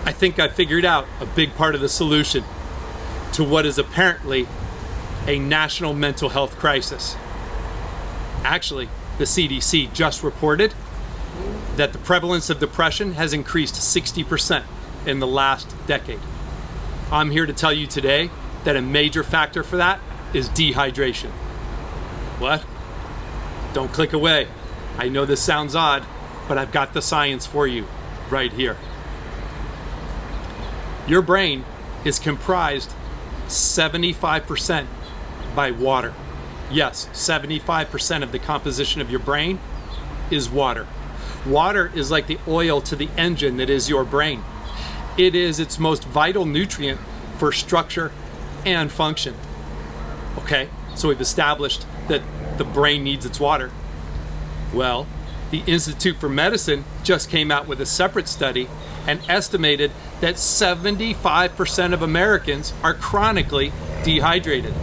I think I figured out a big part of the solution to what is apparently a national mental health crisis. Actually, the CDC just reported that the prevalence of depression has increased 60% in the last decade. I'm here to tell you today that a major factor for that is dehydration. What? Don't click away. I know this sounds odd, but I've got the science for you right here. Your brain is comprised 75% by water. Yes, 75% of the composition of your brain is water. Water is like the oil to the engine that is your brain. It is its most vital nutrient for structure and function. Okay, so we've established that the brain needs its water. Well, the Institute for Medicine just came out with a separate study and estimated that 75% of Americans are chronically dehydrated.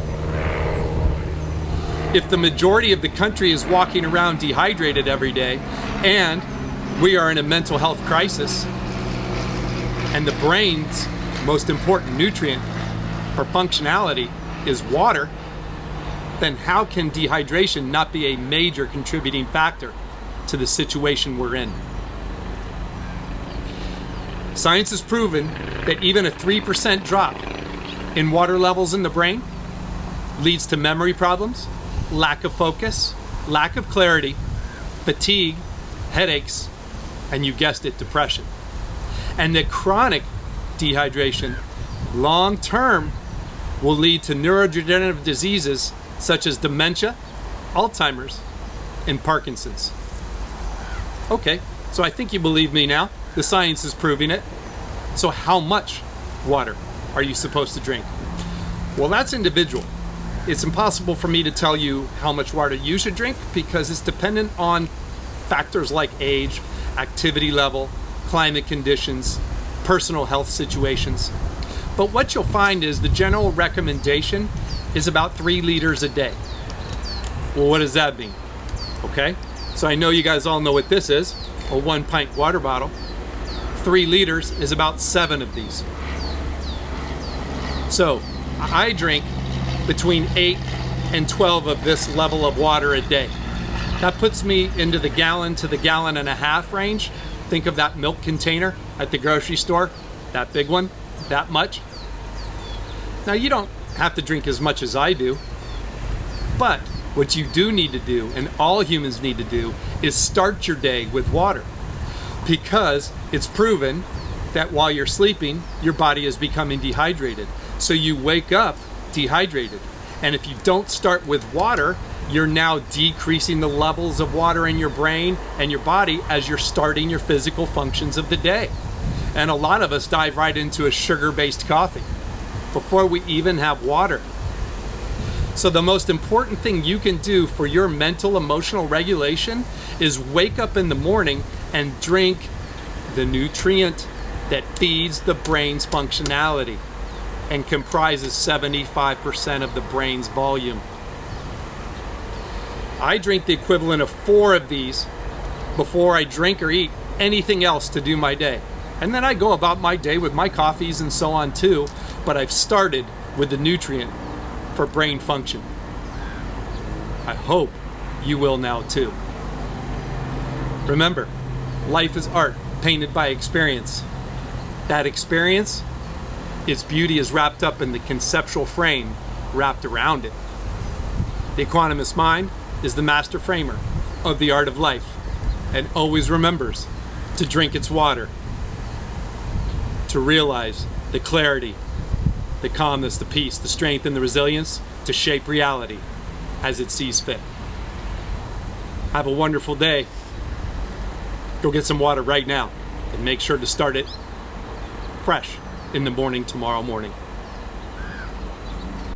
If the majority of the country is walking around dehydrated every day, and we are in a mental health crisis, and the brain's most important nutrient for functionality is water, then how can dehydration not be a major contributing factor to the situation we're in? Science has proven that even a 3% drop in water levels in the brain leads to memory problems, lack of focus, lack of clarity, fatigue, headaches, and you guessed it, depression. And that chronic dehydration, long term, will lead to neurodegenerative diseases such as dementia, Alzheimer's, and Parkinson's. Okay, so I think you believe me now. The science is proving it. So how much water are you supposed to drink? Well, that's individual. It's impossible for me to tell you how much water you should drink because it's dependent on factors like age, activity level, climate conditions, personal health situations. But what you'll find is the general recommendation is about 3 liters a day. Well, what does that mean? Okay, so I know you guys all know what this is, a 1-pint water bottle. 3 liters is about 7 of these. So I drink between 8 and 12 of this level of water a day. That puts me into the gallon to the gallon and a half range. Think of that milk container at the grocery store, that big one, that much. Now you don't have to drink as much as I do, but what you do need to do, and all humans need to do, is start your day with water. Because it's proven that while you're sleeping, your body is becoming dehydrated. So you wake up dehydrated. And if you don't start with water, you're now decreasing the levels of water in your brain and your body as you're starting your physical functions of the day. And a lot of us dive right into a sugar-based coffee before we even have water. So the most important thing you can do for your mental, emotional regulation is wake up in the morning and drink the nutrient that feeds the brain's functionality and comprises 75% of the brain's volume. I drink the equivalent of 4 of these before I drink or eat anything else to do my day. And then I go about my day with my coffees and so on too, but I've started with the nutrient for brain function. I hope you will now too. Remember, life is art painted by experience. That experience, its beauty is wrapped up in the conceptual frame wrapped around it. The equanimous mind is the master framer of the art of life and always remembers to drink its water, to realize the clarity, the calmness, the peace, the strength, and the resilience to shape reality as it sees fit. Have a wonderful day. Go get some water right now and make sure to start it fresh in the morning tomorrow morning.